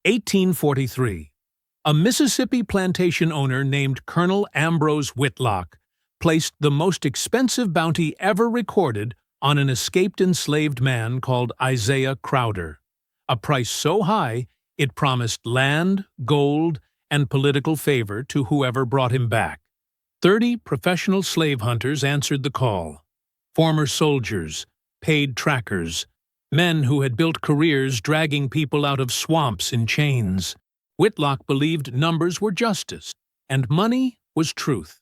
1843. A Mississippi plantation owner named Colonel Ambrose Whitlock placed the most expensive bounty ever recorded on an escaped enslaved man called Isaiah Crowder, a price so high it promised land, gold, and political favor to whoever brought him back. 30 professional slave hunters answered the call. Former soldiers, paid trackers, men who had built careers dragging people out of swamps in chains. Whitlock believed numbers were justice, and money was truth.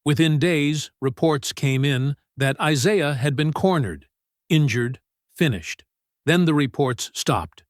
Within days, reports came in that Isaiah had been cornered, injured, finished. Then the reports stopped.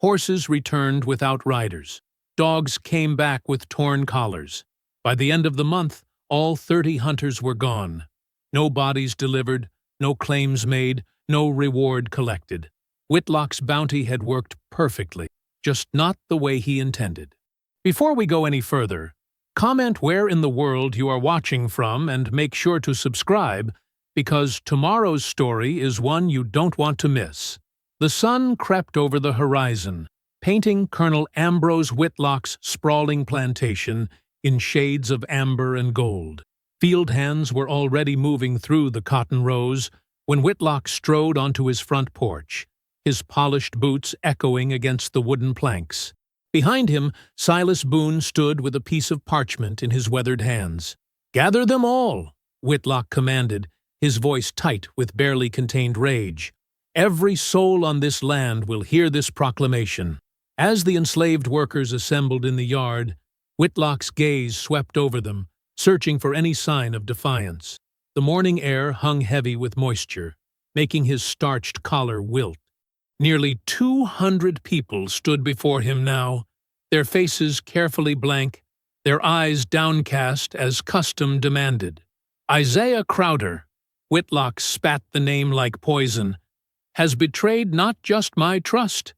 Horses returned without riders. Dogs came back with torn collars. By the end of the month, all 30 hunters were gone. No bodies delivered, no claims made, no reward collected. Whitlock's bounty had worked perfectly, just not the way he intended. Before we go any further, comment where in the world you are watching from and make sure to subscribe, because tomorrow's story is one you don't want to miss. The sun crept over the horizon, painting Colonel Ambrose Whitlock's sprawling plantation in shades of amber and gold. Field hands were already moving through the cotton rows when Whitlock strode onto his front porch, his polished boots echoing against the wooden planks. Behind him, Silas Boone stood with a piece of parchment in his weathered hands. "Gather them all," Whitlock commanded, his voice tight with barely contained rage. "Every soul on this land will hear this proclamation." As the enslaved workers assembled in the yard, Whitlock's gaze swept over them, searching for any sign of defiance. The morning air hung heavy with moisture, making his starched collar wilt. Nearly 200 people stood before him now, their faces carefully blank, their eyes downcast as custom demanded. "Isaiah Crowder," Whitlock spat the name like poison, "has betrayed not just my trust,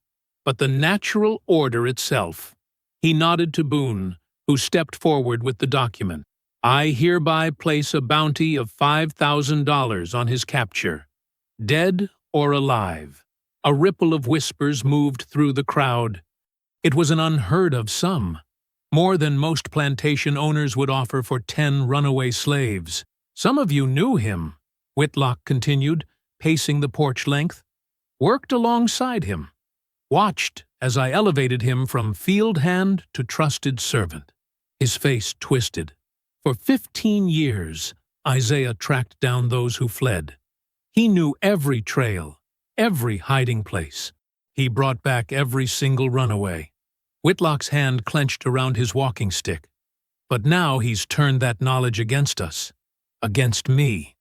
but the natural order itself." He nodded to Boone, who stepped forward with the document. "I hereby place a bounty of $5,000 on his capture, dead or alive." A ripple of whispers moved through the crowd. It was an unheard-of sum, more than most plantation owners would offer for 10 runaway slaves. "Some of you knew him," Whitlock continued, pacing the porch length. "Worked alongside him. Watched as I elevated him from field hand to trusted servant." His face twisted. For 15 years, Isaiah tracked down those who fled. He knew every trail, every hiding place. He brought back every single runaway. Whitlock's hand clenched around his walking stick. "But now he's turned that knowledge against us. Against me."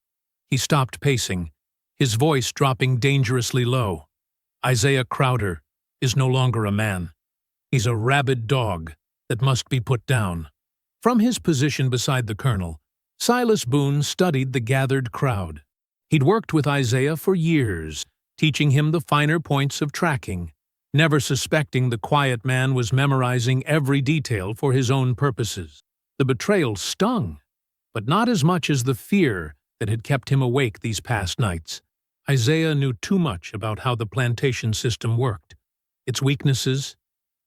He stopped pacing, his voice dropping dangerously low. "Isaiah Crowder is no longer a man. He's a rabid dog that must be put down." From his position beside the colonel, Silas Boone studied the gathered crowd. He'd worked with Isaiah for years, teaching him the finer points of tracking, never suspecting the quiet man was memorizing every detail for his own purposes. The betrayal stung, but not as much as the fear that had kept him awake these past nights. Isaiah knew too much about how the plantation system worked, its weaknesses,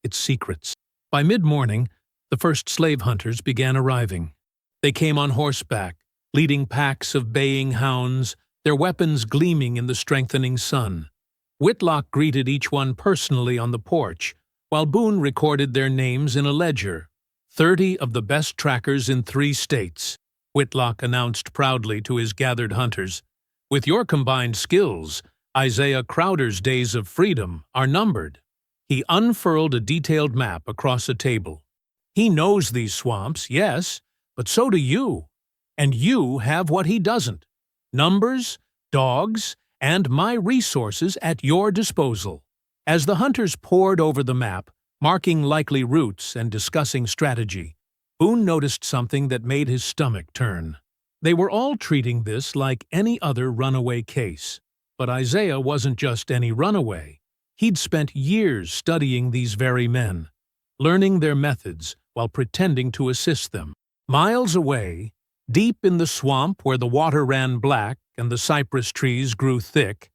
its secrets. By mid-morning, the first slave hunters began arriving. They came on horseback, leading packs of baying hounds, their weapons gleaming in the strengthening sun. Whitlock greeted each one personally on the porch, while Boone recorded their names in a ledger. 30 of the best trackers in 3 states, Whitlock announced proudly to his gathered hunters. "With your combined skills, Isaiah Crowder's days of freedom are numbered." He unfurled a detailed map across a table. "He knows these swamps, yes, but so do you. And you have what he doesn't: numbers, dogs, and my resources at your disposal." As the hunters pored over the map, marking likely routes and discussing strategy, Boone noticed something that made his stomach turn. They were all treating this like any other runaway case. But Isaiah wasn't just any runaway. He'd spent years studying these very men, learning their methods while pretending to assist them. Miles away, deep in the swamp where the water ran black and the cypress trees grew thick,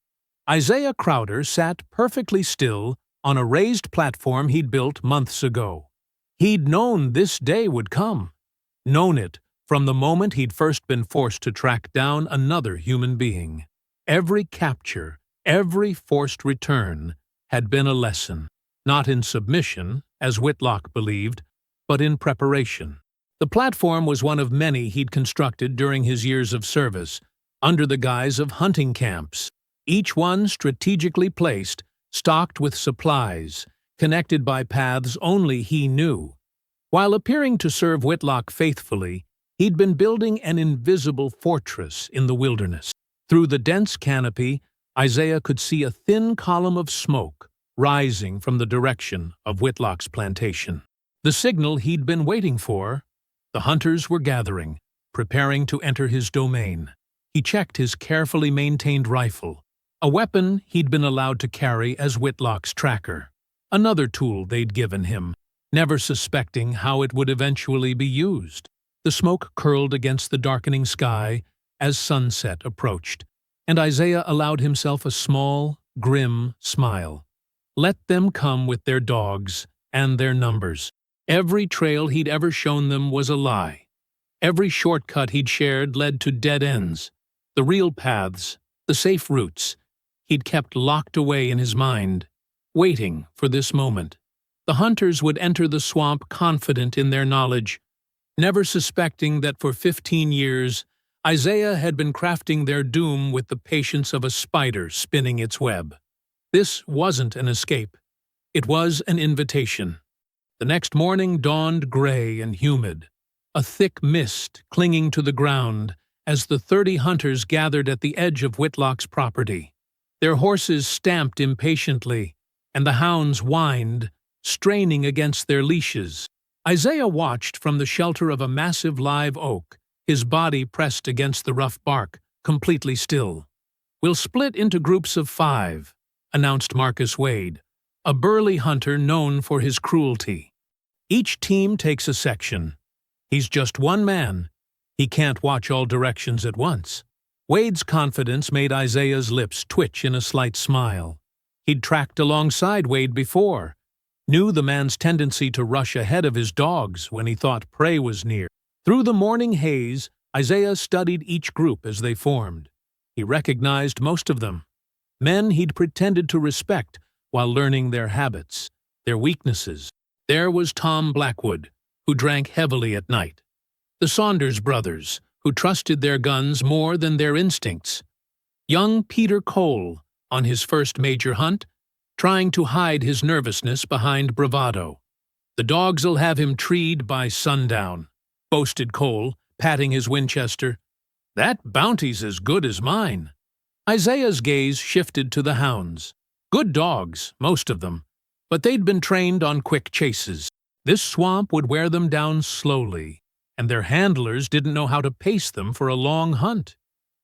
Isaiah Crowder sat perfectly still on a raised platform he'd built months ago. He'd known this day would come, known it from the moment he'd first been forced to track down another human being. Every capture, every forced return had been a lesson, not in submission, as Whitlock believed, but in preparation. The platform was one of many he'd constructed during his years of service, under the guise of hunting camps, each one strategically placed, stocked with supplies, connected by paths only he knew. While appearing to serve Whitlock faithfully, he'd been building an invisible fortress in the wilderness. Through the dense canopy, Isaiah could see a thin column of smoke rising from the direction of Whitlock's plantation. The signal he'd been waiting for. The hunters were gathering, preparing to enter his domain. He checked his carefully maintained rifle, a weapon he'd been allowed to carry as Whitlock's tracker. Another tool they'd given him, never suspecting how it would eventually be used. The smoke curled against the darkening sky as sunset approached, and Isaiah allowed himself a small, grim smile. Let them come with their dogs and their numbers. Every trail he'd ever shown them was a lie. Every shortcut he'd shared led to dead ends. The real paths, the safe routes, he'd kept locked away in his mind, waiting for this moment. The hunters would enter the swamp confident in their knowledge, never suspecting that for 15 years Isaiah had been crafting their doom with the patience of a spider spinning its web. This wasn't an escape. It was an invitation. The next morning dawned gray and humid, a thick mist clinging to the ground as the 30 hunters gathered at the edge of Whitlock's property. Their horses stamped impatiently, and the hounds whined, straining against their leashes. Isaiah watched from the shelter of a massive live oak, his body pressed against the rough bark, completely still. "We'll split into groups of 5, announced Marcus Wade, a burly hunter known for his cruelty. "Each team takes a section. He's just one man. He can't watch all directions at once." Wade's confidence made Isaiah's lips twitch in a slight smile. He'd tracked alongside Wade before, knew the man's tendency to rush ahead of his dogs when he thought prey was near. Through the morning haze, Isaiah studied each group as they formed. He recognized most of them. Men he'd pretended to respect while learning their habits, their weaknesses. There was Tom Blackwood, who drank heavily at night. The Saunders brothers, who trusted their guns more than their instincts. Young Peter Cole, on his first major hunt, trying to hide his nervousness behind bravado. "The dogs'll have him treed by sundown," boasted Cole, patting his Winchester. "That bounty's as good as mine." Isaiah's gaze shifted to the hounds. Good dogs, most of them, but they'd been trained on quick chases. This swamp would wear them down slowly, and their handlers didn't know how to pace them for a long hunt.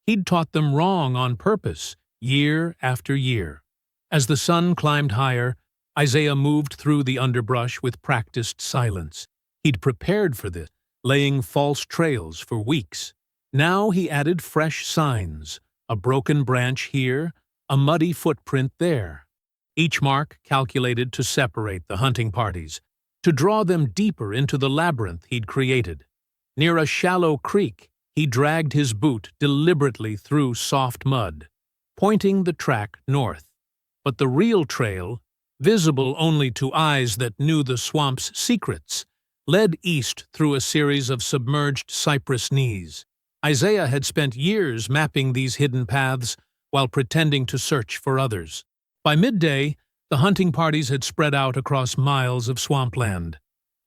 He'd taught them wrong on purpose, year after year. As the sun climbed higher, Isaiah moved through the underbrush with practiced silence. He'd prepared for this, laying false trails for weeks. Now he added fresh signs, a broken branch here, a muddy footprint there. Each mark calculated to separate the hunting parties, to draw them deeper into the labyrinth he'd created. Near a shallow creek, he dragged his boot deliberately through soft mud, pointing the track north. But the real trail, visible only to eyes that knew the swamp's secrets, led east through a series of submerged cypress knees. Isaiah had spent years mapping these hidden paths while pretending to search for others. By midday, the hunting parties had spread out across miles of swampland.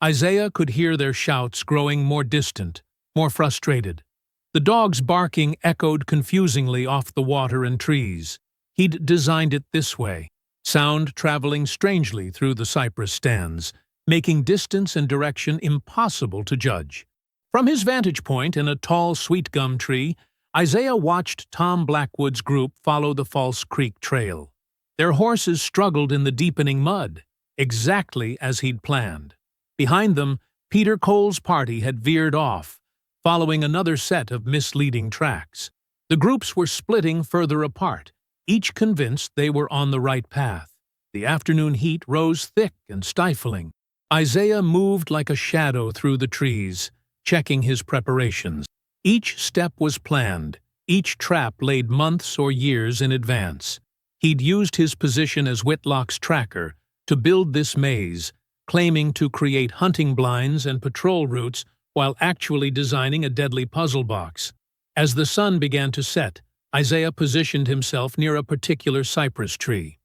Isaiah could hear their shouts growing more distant, more frustrated. The dogs' barking echoed confusingly off the water and trees. He'd designed it this way, sound traveling strangely through the cypress stands, making distance and direction impossible to judge. From his vantage point in a tall sweet gum tree, Isaiah watched Tom Blackwood's group follow the False Creek Trail. Their horses struggled in the deepening mud, exactly as he'd planned. Behind them, Peter Cole's party had veered off, following another set of misleading tracks. The groups were splitting further apart, each convinced they were on the right path. The afternoon heat rose thick and stifling. Isaiah moved like a shadow through the trees, checking his preparations. Each step was planned, each trap laid months or years in advance. He'd used his position as Whitlock's tracker to build this maze, claiming to create hunting blinds and patrol routes while actually designing a deadly puzzle box. As the sun began to set, Isaiah positioned himself near a particular cypress tree.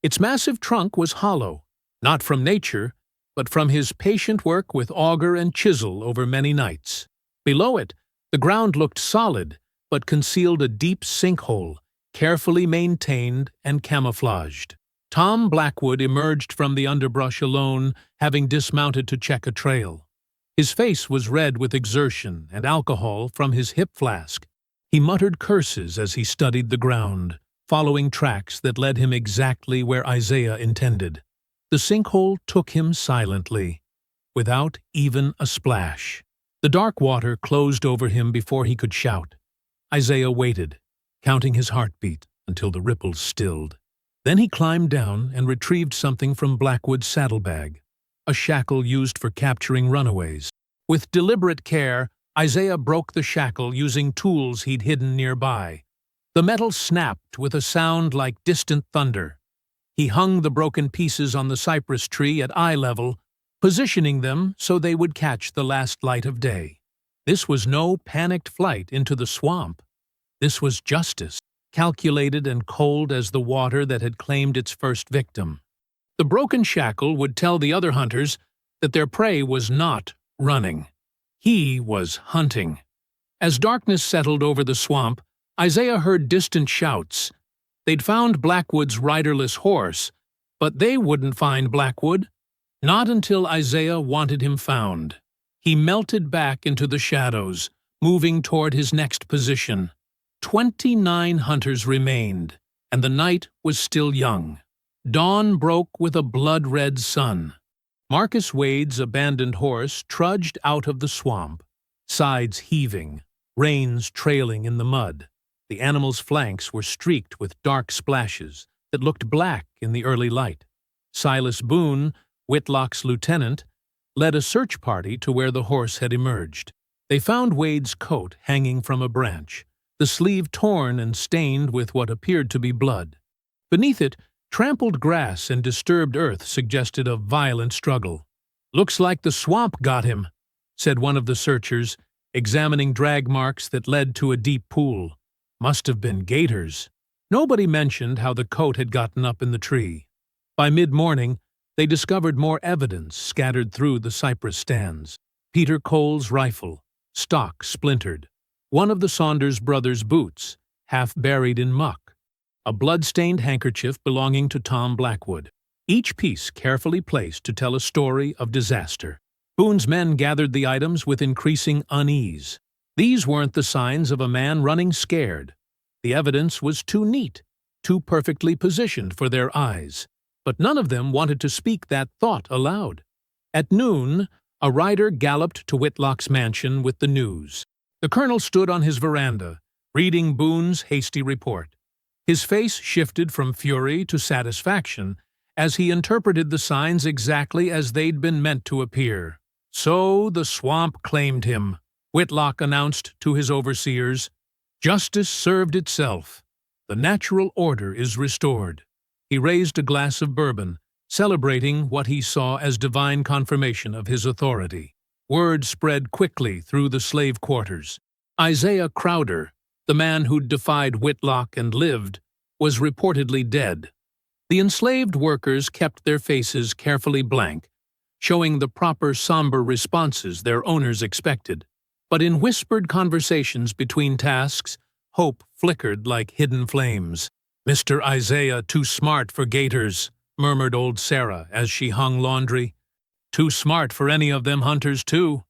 Its massive trunk was hollow, not from nature, but from his patient work with auger and chisel over many nights. Below it, the ground looked solid, but concealed a deep sinkhole, carefully maintained and camouflaged. Tom Blackwood emerged from the underbrush alone, having dismounted to check a trail. His face was red with exertion and alcohol from his hip flask. He muttered curses as he studied the ground, following tracks that led him exactly where Isaiah intended. The sinkhole took him silently, without even a splash. The dark water closed over him before he could shout. Isaiah waited, counting his heartbeat until the ripples stilled. Then he climbed down and retrieved something from Blackwood's saddlebag, a shackle used for capturing runaways. With deliberate care, Isaiah broke the shackle using tools he'd hidden nearby. The metal snapped with a sound like distant thunder. He hung the broken pieces on the cypress tree at eye level, positioning them so they would catch the last light of day. This was no panicked flight into the swamp. This was justice, calculated and cold as the water that had claimed its first victim. The broken shackle would tell the other hunters that their prey was not running. He was hunting. As darkness settled over the swamp, Isaiah heard distant shouts. They'd found Blackwood's riderless horse, but they wouldn't find Blackwood. Not until Isaiah wanted him found. He melted back into the shadows, moving toward his next position. 29 hunters remained, and the night was still young. Dawn broke with a blood-red sun. Marcus Wade's abandoned horse trudged out of the swamp, sides heaving, reins trailing in the mud. The animal's flanks were streaked with dark splashes that looked black in the early light. Silas Boone, Whitlock's lieutenant, led a search party to where the horse had emerged. They found Wade's coat hanging from a branch, the sleeve torn and stained with what appeared to be blood. Beneath it, trampled grass and disturbed earth suggested a violent struggle. "Looks like the swamp got him," said one of the searchers, examining drag marks that led to a deep pool. "Must have been gators." Nobody mentioned how the coat had gotten up in the tree. By mid-morning, they discovered more evidence scattered through the cypress stands. Peter Cole's rifle, stock splintered. One of the Saunders brothers' boots, half buried in muck. A blood-stained handkerchief belonging to Tom Blackwood. Each piece carefully placed to tell a story of disaster. Boone's men gathered the items with increasing unease. These weren't the signs of a man running scared. The evidence was too neat, too perfectly positioned for their eyes. But none of them wanted to speak that thought aloud. At noon, a rider galloped to Whitlock's mansion with the news. The colonel stood on his veranda, reading Boone's hasty report. His face shifted from fury to satisfaction as he interpreted the signs exactly as they'd been meant to appear. "So the swamp claimed him," Whitlock announced to his overseers. "Justice served itself. The natural order is restored." He raised a glass of bourbon, celebrating what he saw as divine confirmation of his authority. Word spread quickly through the slave quarters. Isaiah Crowder, the man who'd defied Whitlock and lived, was reportedly dead. The enslaved workers kept their faces carefully blank, showing the proper somber responses their owners expected. But in whispered conversations between tasks, hope flickered like hidden flames. "Mr. Isaiah too smart for gators," murmured old Sarah as she hung laundry. "Too smart for any of them hunters, too."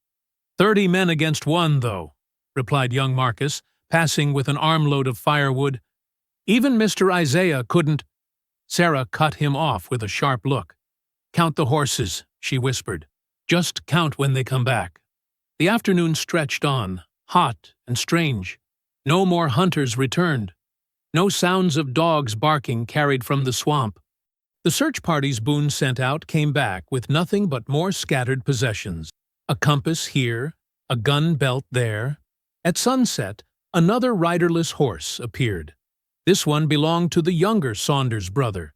30 men against one, though," replied young Marcus, passing with an armload of firewood. "Even Mr. Isaiah couldn't—" Sarah cut him off with a sharp look. "Count the horses," she whispered. "Just count when they come back." The afternoon stretched on, hot and strange. No more hunters returned. No sounds of dogs barking carried from the swamp. The search parties Boone sent out came back with nothing but more scattered possessions. A compass here, a gun belt there. At sunset, another riderless horse appeared. This one belonged to the younger Saunders brother.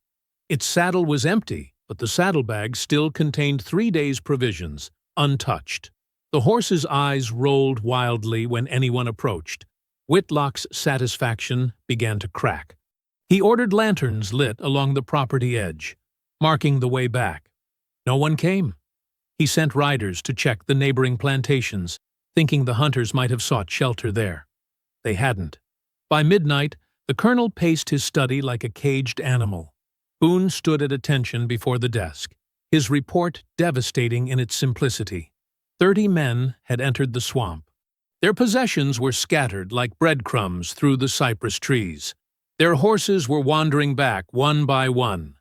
Its saddle was empty, but the saddlebag still contained 3 days' provisions, untouched. The horse's eyes rolled wildly when anyone approached. Whitlock's satisfaction began to crack. He ordered lanterns lit along the property edge, marking the way back. No one came. He sent riders to check the neighboring plantations, thinking the hunters might have sought shelter there. They hadn't. By midnight, the colonel paced his study like a caged animal. Boone stood at attention before the desk, his report devastating in its simplicity. 30 men had entered the swamp. Their possessions were scattered like breadcrumbs through the cypress trees. Their horses were wandering back one by one,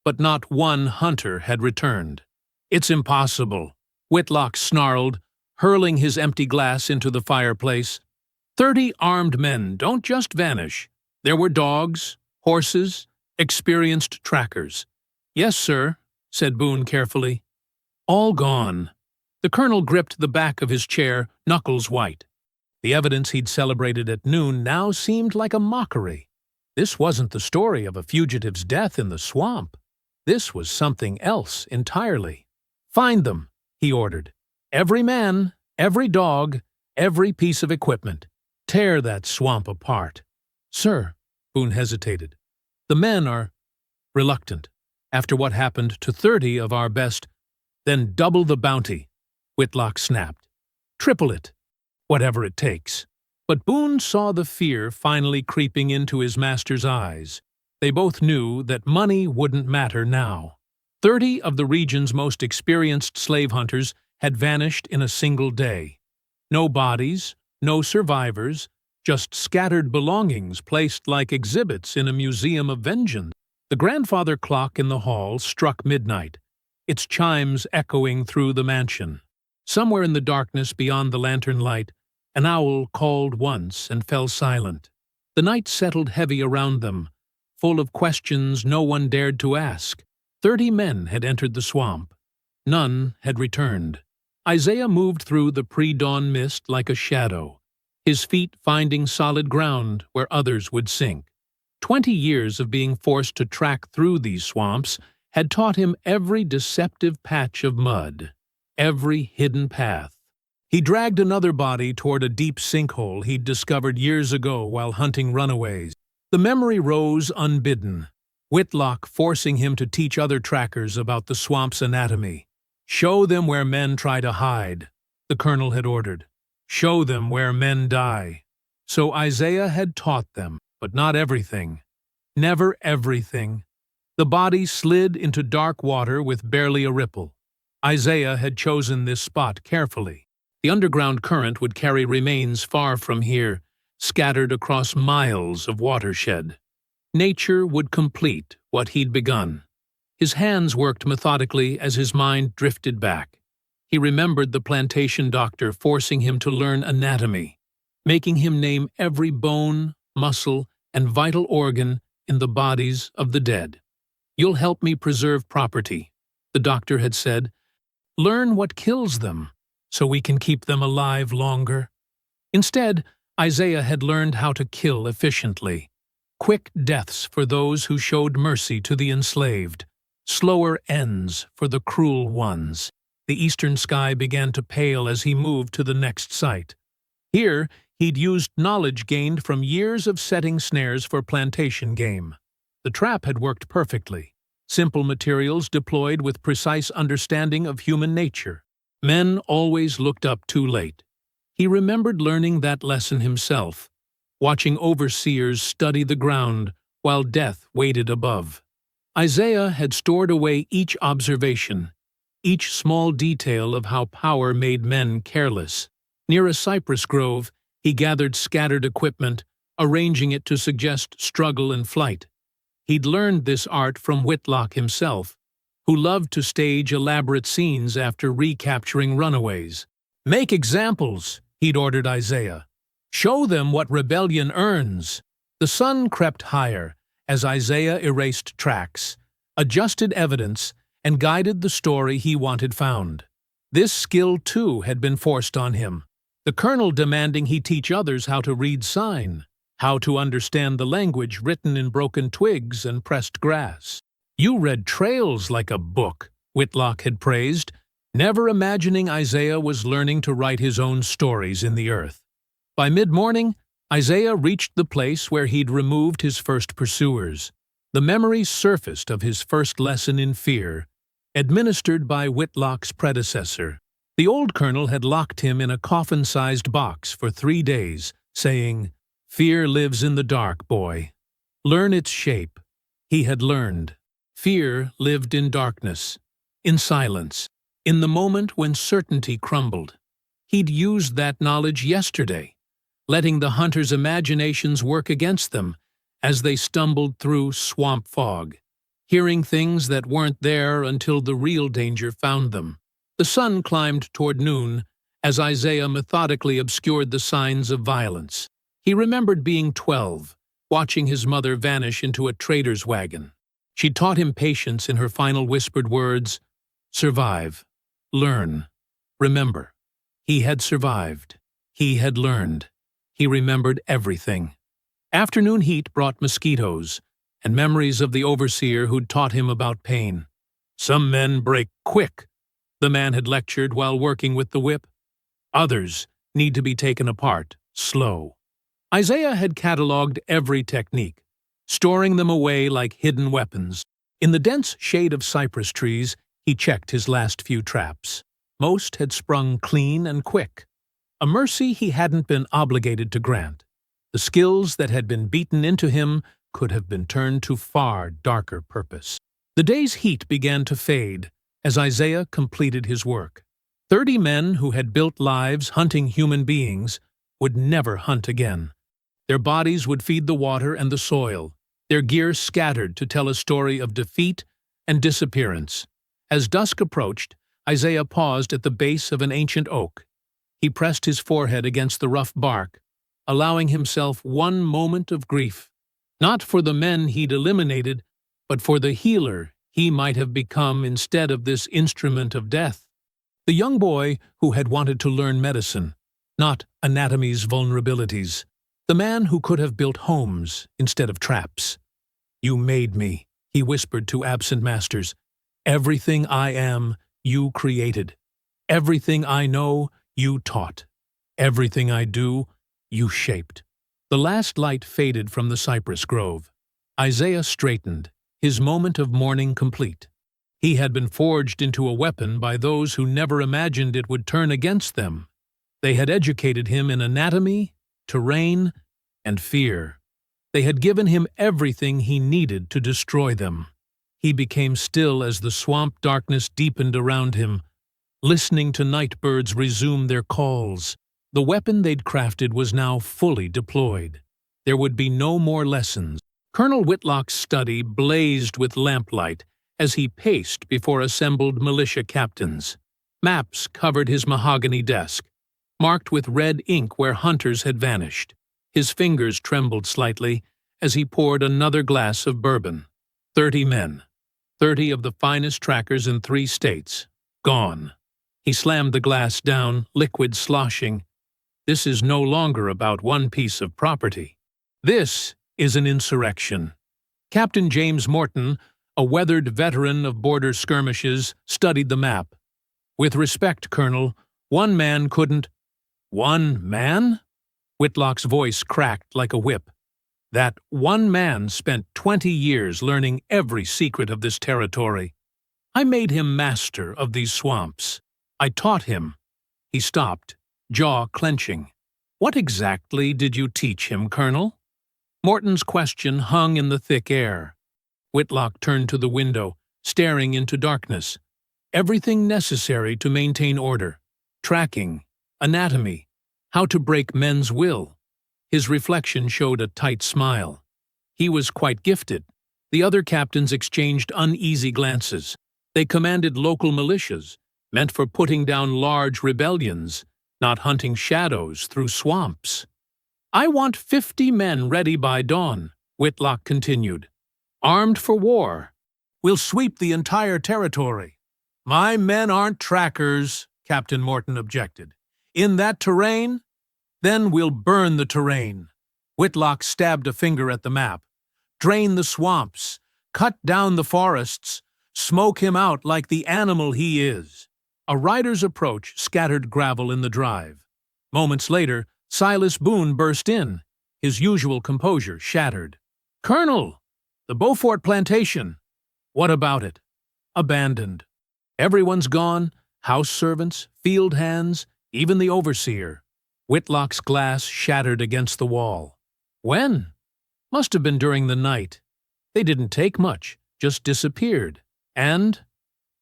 but not one hunter had returned. "It's impossible," Whitlock snarled, hurling his empty glass into the fireplace. 30 armed men don't just vanish. There were dogs, horses, experienced trackers. "Yes, sir," said Boone carefully. "All gone." The colonel gripped the back of his chair, knuckles white. The evidence he'd celebrated at noon now seemed like a mockery. This wasn't the story of a fugitive's death in the swamp. This was something else entirely. "Find them," he ordered. "Every man, every dog, every piece of equipment. Tear that swamp apart." "Sir," Boone hesitated. "The men are reluctant. After what happened to 30 of our best." "Then double the bounty," Whitlock snapped. "Triple it. Whatever it takes." But Boone saw the fear finally creeping into his master's eyes. They both knew that money wouldn't matter now. 30 of the region's most experienced slave hunters had vanished in a single day. No bodies, no survivors, just scattered belongings placed like exhibits in a museum of vengeance. The grandfather clock in the hall struck midnight, its chimes echoing through the mansion. Somewhere in the darkness beyond the lantern light, an owl called once and fell silent. The night settled heavy around them, full of questions no one dared to ask. 30 men had entered the swamp. None had returned. Isaiah moved through the pre-dawn mist like a shadow, his feet finding solid ground where others would sink. 20 years of being forced to track through these swamps had taught him every deceptive patch of mud, every hidden path. He dragged another body toward a deep sinkhole he'd discovered years ago while hunting runaways. The memory rose unbidden, Whitlock forcing him to teach other trackers about the swamp's anatomy. "Show them where men try to hide," the colonel had ordered. "Show them where men die." So Isaiah had taught them, but not everything. Never everything. The body slid into dark water with barely a ripple. Isaiah had chosen this spot carefully. The underground current would carry remains far from here, scattered across miles of watershed. Nature would complete what he'd begun. His hands worked methodically as his mind drifted back. He remembered the plantation doctor forcing him to learn anatomy, making him name every bone, muscle, and vital organ in the bodies of the dead. "You'll help me preserve property," the doctor had said. "Learn what kills them, so we can keep them alive longer." Instead, Isaiah had learned how to kill efficiently. Quick deaths for those who showed mercy to the enslaved. Slower ends for the cruel ones. The eastern sky began to pale as he moved to the next site. Here, he'd used knowledge gained from years of setting snares for plantation game. The trap had worked perfectly. Simple materials deployed with precise understanding of human nature. Men always looked up too late. He remembered learning that lesson himself, watching overseers study the ground while death waited above. Isaiah had stored away each observation, each small detail of how power made men careless. Near a cypress grove, he gathered scattered equipment, arranging it to suggest struggle and flight. He'd learned this art from Whitlock himself, who loved to stage elaborate scenes after recapturing runaways. "Make examples," he'd ordered Isaiah. "Show them what rebellion earns." The sun crept higher as Isaiah erased tracks, adjusted evidence, and guided the story he wanted found. This skill, too, had been forced on him, the colonel demanding he teach others how to read sign, how to understand the language written in broken twigs and pressed grass. "You read trails like a book," Whitlock had praised, never imagining Isaiah was learning to write his own stories in the earth. By mid-morning, Isaiah reached the place where he'd removed his first pursuers. The memories surfaced of his first lesson in fear, administered by Whitlock's predecessor. The old colonel had locked him in a coffin-sized box for 3 days, saying, "Fear lives in the dark, boy. Learn its shape." He had learned. Fear lived in darkness, in silence, in the moment when certainty crumbled. He'd used that knowledge yesterday, letting the hunters' imaginations work against them as they stumbled through swamp fog, hearing things that weren't there until the real danger found them. The sun climbed toward noon as Isaiah methodically obscured the signs of violence. He remembered being 12, watching his mother vanish into a trader's wagon. She taught him patience in her final whispered words, "Survive, learn, remember." He had survived. He had learned. He remembered everything. Afternoon heat brought mosquitoes and memories of the overseer who'd taught him about pain. "Some men break quick," the man had lectured while working with the whip. "Others need to be taken apart, slow." Isaiah had catalogued every technique, storing them away like hidden weapons. In the dense shade of cypress trees, he checked his last few traps. Most had sprung clean and quick, a mercy he hadn't been obligated to grant. The skills that had been beaten into him could have been turned to far darker purpose. The day's heat began to fade as Isaiah completed his work. 30 men who had built lives hunting human beings would never hunt again. Their bodies would feed the water and the soil, their gear scattered to tell a story of defeat and disappearance. As dusk approached, Isaiah paused at the base of an ancient oak. He pressed his forehead against the rough bark, allowing himself one moment of grief, not for the men he'd eliminated, but for the healer he might have become instead of this instrument of death. The young boy who had wanted to learn medicine, not anatomy's vulnerabilities. The man who could have built homes instead of traps. "You made me," he whispered to absent masters. "Everything I am, you created. Everything I know, you taught. Everything I do, you shaped." The last light faded from the cypress grove. Isaiah straightened, his moment of mourning complete. He had been forged into a weapon by those who never imagined it would turn against them. They had educated him in anatomy, terrain, and fear. They had given him everything he needed to destroy them. He became still as the swamp darkness deepened around him, listening to night birds resume their calls. The weapon they'd crafted was now fully deployed. There would be no more lessons. Colonel Whitlock's study blazed with lamplight as he paced before assembled militia captains. Maps covered his mahogany desk, marked with red ink where hunters had vanished. His fingers trembled slightly as he poured another glass of bourbon. 30 men, 30 of the finest trackers in 3 states, gone. He slammed the glass down, liquid sloshing. This is no longer about one piece of property. This is an insurrection. Captain James Morton, a weathered veteran of border skirmishes, studied the map. "With respect, Colonel, one man couldn't—" "One man?" Whitlock's voice cracked like a whip. "That one man spent 20 years learning every secret of this territory. I made him master of these swamps. I taught him." He stopped, jaw clenching. "What exactly did you teach him, Colonel?" Morton's question hung in the thick air. Whitlock turned to the window, staring into darkness. Everything necessary to maintain order. Tracking, anatomy, how to break men's will. His reflection showed a tight smile. He was quite gifted. The other captains exchanged uneasy glances. They commanded local militias, meant for putting down large rebellions, not hunting shadows through swamps. "I want 50 men ready by dawn," Whitlock continued. "Armed for war. We'll sweep the entire territory." "My men aren't trackers," Captain Morton objected. "In that terrain? Then we'll burn the terrain." Whitlock stabbed a finger at the map. "Drain the swamps, cut down the forests, smoke him out like the animal he is." A rider's approach scattered gravel in the drive. Moments later, Silas Boone burst in, his usual composure shattered. "Colonel, the Beaufort plantation." "What about it?" "Abandoned. Everyone's gone, house servants, field hands, even the overseer." Whitlock's glass shattered against the wall. "When?" "Must have been during the night. They didn't take much, just disappeared. And—"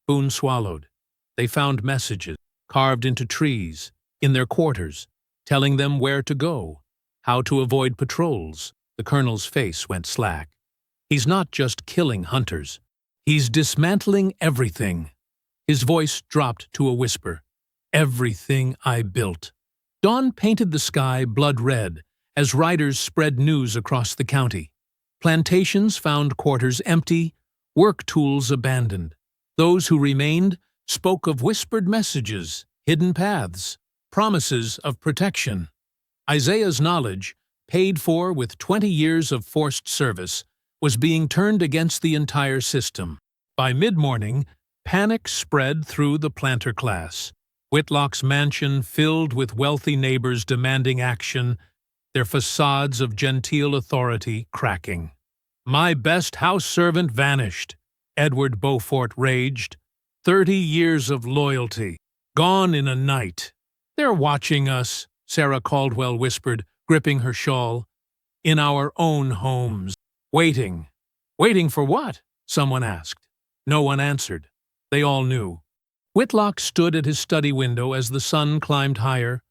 Boone swallowed. "They found messages, carved into trees, in their quarters, telling them where to go, how to avoid patrols." The colonel's face went slack. "He's not just killing hunters. He's dismantling everything." His voice dropped to a whisper. "Everything I built." Dawn painted the sky blood red as riders spread news across the county. Plantations found quarters empty, work tools abandoned. Those who remained spoke of whispered messages, hidden paths, promises of protection. Isaiah's knowledge, paid for with 20 years of forced service, was being turned against the entire system. By mid-morning, panic spread through the planter class. Whitlock's mansion filled with wealthy neighbors demanding action, their facades of genteel authority cracking. "My best house servant vanished," Edward Beaufort raged. 30 years of loyalty, gone in a night." "They're watching us," Sarah Caldwell whispered, gripping her shawl. "In our own homes. Waiting." "Waiting for what?" someone asked. No one answered. They all knew. Whitlock stood at his study window as the sun climbed higher,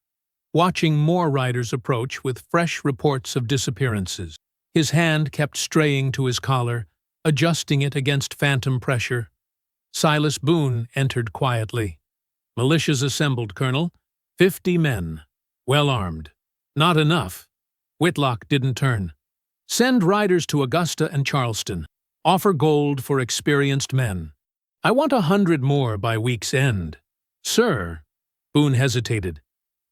watching more riders approach with fresh reports of disappearances. His hand kept straying to his collar, adjusting it against phantom pressure. Silas Boone entered quietly. "Militia's assembled, Colonel. 50 men. Well armed." "Not enough." Whitlock didn't turn. "Send riders to Augusta and Charleston. Offer gold for experienced men. I want 100 more by week's end." "Sir," Boone hesitated.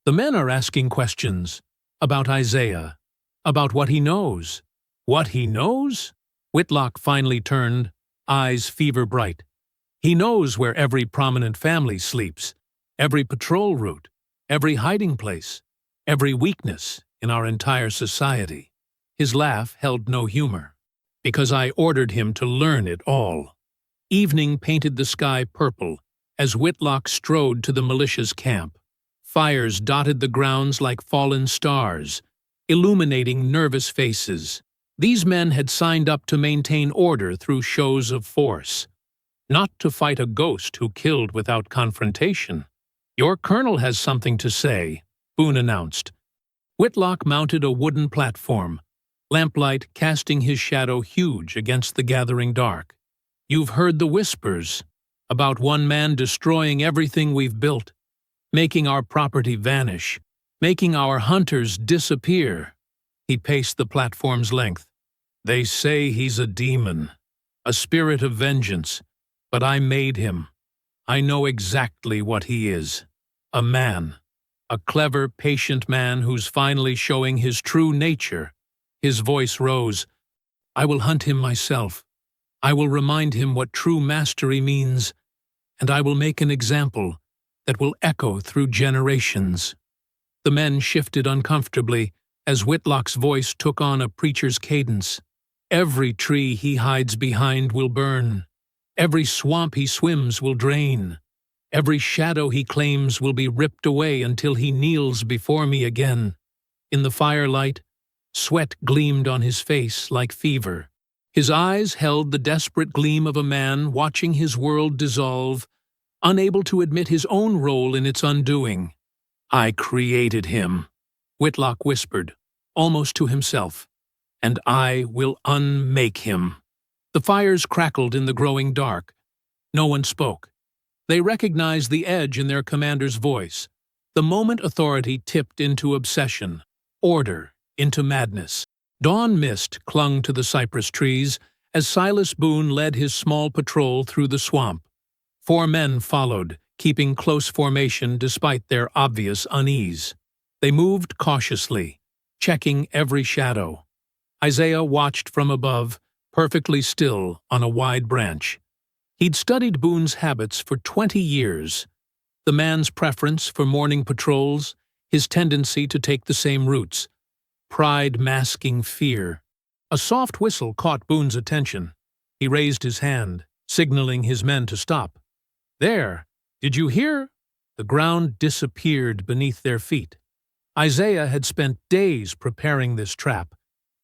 "The men are asking questions. About Isaiah. About what he knows." "What he knows?" Whitlock finally turned, eyes fever-bright. "He knows where every prominent family sleeps, every patrol route, every hiding place, every weakness in our entire society." His laugh held no humor. "Because I ordered him to learn it all." Evening painted the sky purple as Whitlock strode to the militia's camp. Fires dotted the grounds like fallen stars, illuminating nervous faces. These men had signed up to maintain order through shows of force, not to fight a ghost who killed without confrontation. "Your colonel has something to say," Boone announced. Whitlock mounted a wooden platform, lamplight casting his shadow huge against the gathering dark. "You've heard the whispers about one man destroying everything we've built, making our property vanish, making our hunters disappear." He paced the platform's length. "They say he's a demon, a spirit of vengeance, but I made him. I know exactly what he is. A man. A clever, patient man who's finally showing his true nature." His voice rose. "I will hunt him myself. I will remind him what true mastery means, and I will make an example that will echo through generations." The men shifted uncomfortably as Whitlock's voice took on a preacher's cadence. "Every tree he hides behind will burn. Every swamp he swims will drain. Every shadow he claims will be ripped away until he kneels before me again." In the firelight, sweat gleamed on his face like fever. His eyes held the desperate gleam of a man watching his world dissolve, unable to admit his own role in its undoing. "I created him," Whitlock whispered, almost to himself, "and I will unmake him." The fires crackled in the growing dark. No one spoke. They recognized the edge in their commander's voice. The moment authority tipped into obsession, order into madness. Dawn mist clung to the cypress trees as Silas Boone led his small patrol through the swamp. 4 men followed, keeping close formation despite their obvious unease. They moved cautiously, checking every shadow. Isaiah watched from above, perfectly still on a wide branch. He'd studied Boone's habits for 20 years. The man's preference for morning patrols, his tendency to take the same routes, pride masking fear. A soft whistle caught Boone's attention. He raised his hand, signaling his men to stop. "There! Did you hear?" The ground disappeared beneath their feet. Isaiah had spent days preparing this trap,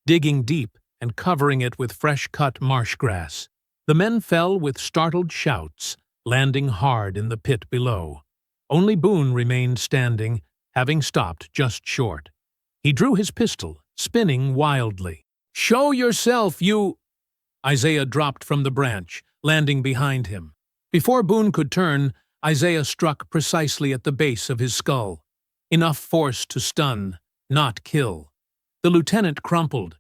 digging deep and covering it with fresh-cut marsh grass. The men fell with startled shouts, landing hard in the pit below. Only Boone remained standing, having stopped just short. He drew his pistol, spinning wildly. "Show yourself, you—" Isaiah dropped from the branch, landing behind him. Before Boone could turn, Isaiah struck precisely at the base of his skull. Enough force to stun, not kill. The lieutenant crumpled.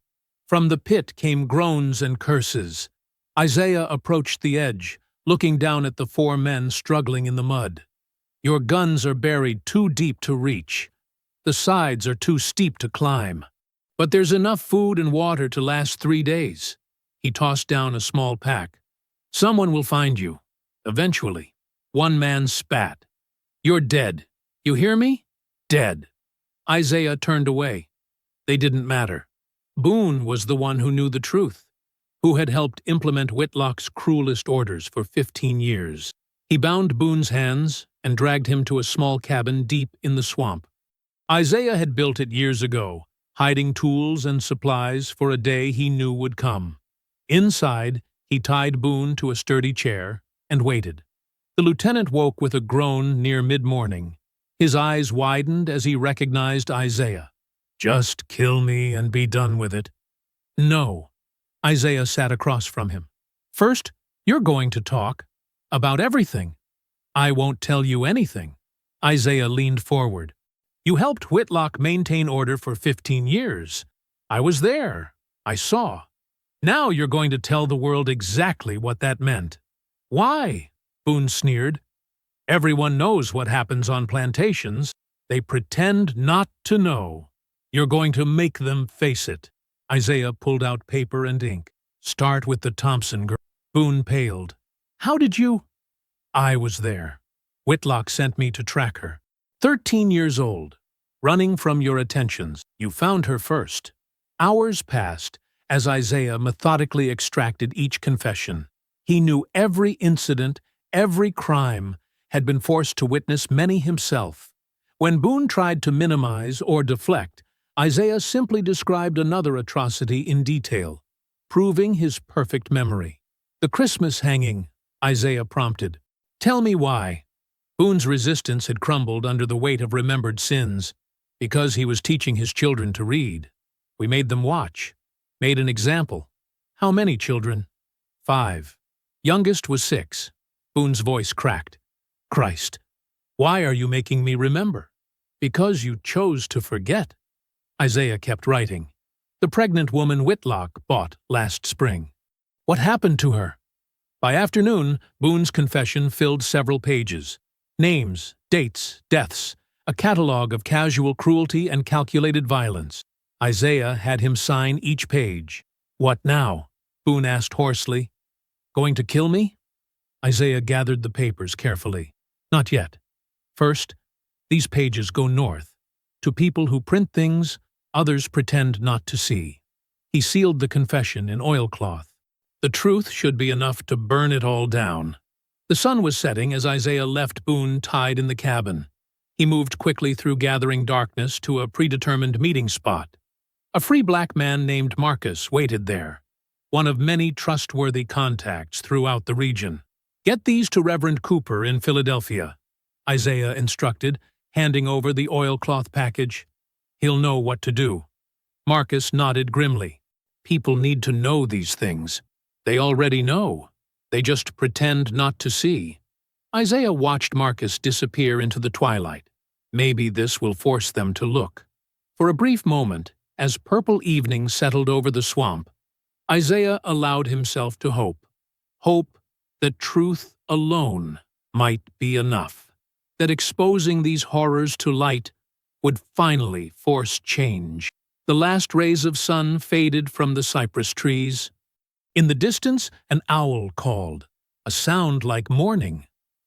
From the pit came groans and curses. Isaiah approached the edge, looking down at the 4 men struggling in the mud. "Your guns are buried too deep to reach. The sides are too steep to climb. But there's enough food and water to last 3 days." He tossed down a small pack. "Someone will find you. Eventually." One man spat. "You're dead. You hear me? Dead." Isaiah turned away. They didn't matter. Boone was the one who knew the truth, who had helped implement Whitlock's cruelest orders for 15 years. He bound Boone's hands and dragged him to a small cabin deep in the swamp. Isaiah had built it years ago, hiding tools and supplies for a day he knew would come. Inside, he tied Boone to a sturdy chair and waited. The lieutenant woke with a groan near mid-morning. His eyes widened as he recognized Isaiah. "Just kill me and be done with it." "No." Isaiah sat across from him. "First, you're going to talk. About everything." "I won't tell you anything." Isaiah leaned forward. "You helped Whitlock maintain order for 15 years. I was there. I saw. Now you're going to tell the world exactly what that meant." "Why?" Boone sneered. "Everyone knows what happens on plantations. They pretend not to know. You're going to make them face it." Isaiah pulled out paper and ink. "Start with the Thompson girl." Boone paled. "How did you—" "I was there. Whitlock sent me to track her. 13 years old, running from your attentions. You found her first." Hours passed as Isaiah methodically extracted each confession. He knew every incident, every crime, had been forced to witness many himself. When Boone tried to minimize or deflect, Isaiah simply described another atrocity in detail, proving his perfect memory. "The Christmas hanging," Isaiah prompted. "Tell me why." Boone's resistance had crumbled under the weight of remembered sins. "Because he was teaching his children to read. We made them watch. Made an example." "How many children?" 5. Youngest was 6. Boone's voice cracked. "Christ, why are you making me remember?" "Because you chose to forget." Isaiah kept writing. "The pregnant woman Whitlock bought last spring. What happened to her?" By afternoon, Boone's confession filled several pages. Names, dates, deaths, a catalog of casual cruelty and calculated violence. Isaiah had him sign each page. "What now?" Boone asked hoarsely. "Going to kill me?" Isaiah gathered the papers carefully. "Not yet. First, these pages go north. To people who print things others pretend not to see." He sealed the confession in oilcloth. "The truth should be enough to burn it all down." The sun was setting as Isaiah left Boone tied in the cabin. He moved quickly through gathering darkness to a predetermined meeting spot. A free black man named Marcus waited there, one of many trustworthy contacts throughout the region. "Get these to Reverend Cooper in Philadelphia," Isaiah instructed, handing over the oilcloth package. "He'll know what to do." Marcus nodded grimly. "People need to know these things. They already know. They just pretend not to see." Isaiah watched Marcus disappear into the twilight. Maybe this will force them to look. For a brief moment, as purple evening settled over the swamp, Isaiah allowed himself to hope. Hope that truth alone might be enough. That exposing these horrors to light would finally force change. The last rays of sun faded from the cypress trees. In the distance, an owl called, a sound like morning.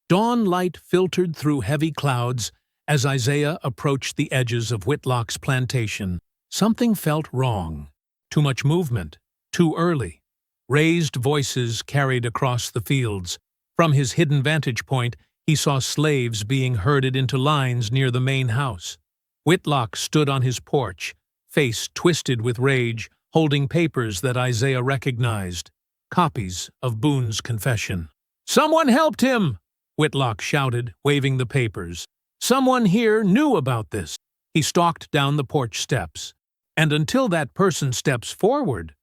Dawn light filtered through heavy clouds as Isaiah approached the edges of Whitlock's plantation. Something felt wrong. Too much movement, too early. Raised voices carried across the fields. From his hidden vantage point, he saw slaves being herded into lines near the main house. Whitlock stood on his porch, face twisted with rage, holding papers that Isaiah recognized, copies of Boone's confession. "Someone helped him!" Whitlock shouted, waving the papers. "Someone here knew about this." He stalked down the porch steps. "And until that person steps forward,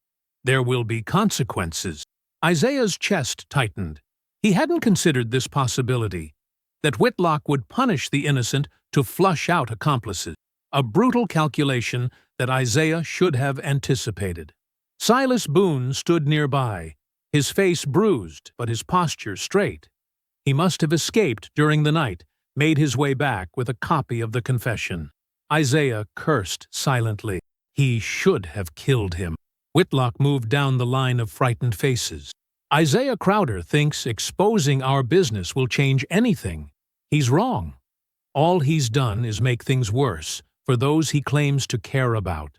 there will be consequences." Isaiah's chest tightened. He hadn't considered this possibility, that Whitlock would punish the innocent to flush out accomplices. A brutal calculation that Isaiah should have anticipated. Silas Boone stood nearby, his face bruised but his posture straight. He must have escaped during the night, made his way back with a copy of the confession. Isaiah cursed silently. He should have killed him. Whitlock moved down the line of frightened faces. "Isaiah Crowder thinks exposing our business will change anything. He's wrong. All he's done is make things worse for those he claims to care about."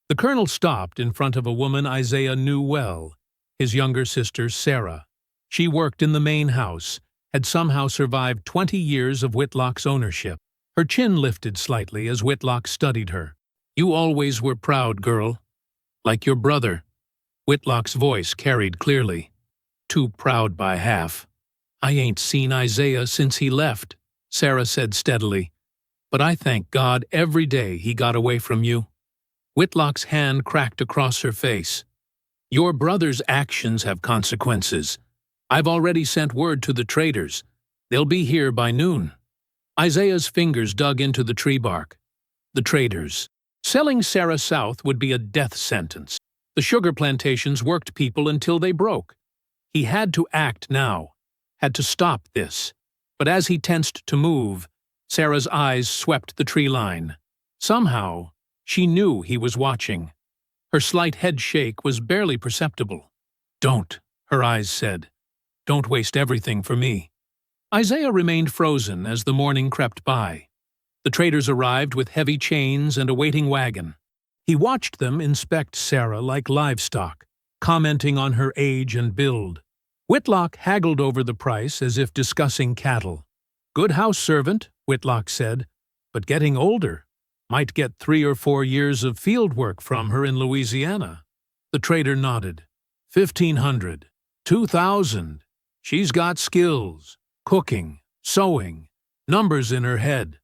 The colonel stopped in front of a woman Isaiah knew well, his younger sister Sarah. She worked in the main house, had somehow survived 20 years of Whitlock's ownership. Her chin lifted slightly as Whitlock studied her. "You always were proud, girl. Like your brother." Whitlock's voice carried clearly. "Too proud by half." "I ain't seen Isaiah since he left," Sarah said steadily. "But I thank God every day he got away from you." Whitlock's hand cracked across her face. "Your brother's actions have consequences. I've already sent word to the traders. They'll be here by noon." Isaiah's fingers dug into the tree bark. The traders. Selling Sarah south would be a death sentence. The sugar plantations worked people until they broke. He had to act now, had to stop this. But as he tensed to move, Sarah's eyes swept the tree line. Somehow, she knew he was watching. Her slight head shake was barely perceptible. "Don't," her eyes said. "Don't waste everything for me." Isaiah remained frozen as the morning crept by. The traders arrived with heavy chains and a waiting wagon. He watched them inspect Sarah like livestock, commenting on her age and build. Whitlock haggled over the price as if discussing cattle. "Good house servant," Whitlock said, "but getting older. Might get 3 or 4 years of field work from her in Louisiana." The trader nodded. 1,500. 2,000. She's got skills. Cooking. Sewing. Numbers in her head.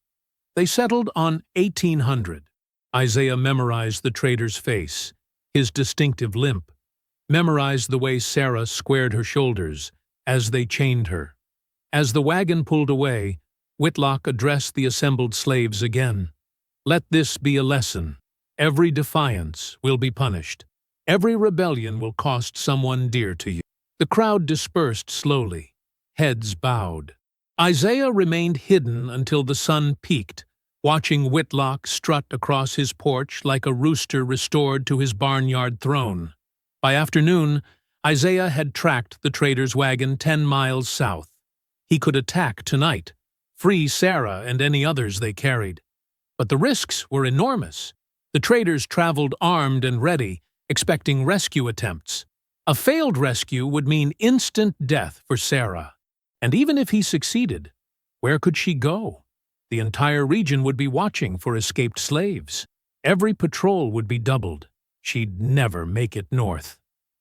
They settled on 1,800. Isaiah memorized the trader's face, his distinctive limp, memorized the way Sarah squared her shoulders as they chained her. As the wagon pulled away, Whitlock addressed the assembled slaves again. "Let this be a lesson. Every defiance will be punished. Every rebellion will cost someone dear to you." The crowd dispersed slowly, heads bowed. Isaiah remained hidden until the sun peaked, watching Whitlock strut across his porch like a rooster restored to his barnyard throne. By afternoon, Isaiah had tracked the trader's wagon 10 miles south. He could attack tonight, free Sarah and any others they carried. But the risks were enormous. The traders traveled armed and ready, expecting rescue attempts. A failed rescue would mean instant death for Sarah. And even if he succeeded, where could she go? The entire region would be watching for escaped slaves. Every patrol would be doubled. She'd never make it north.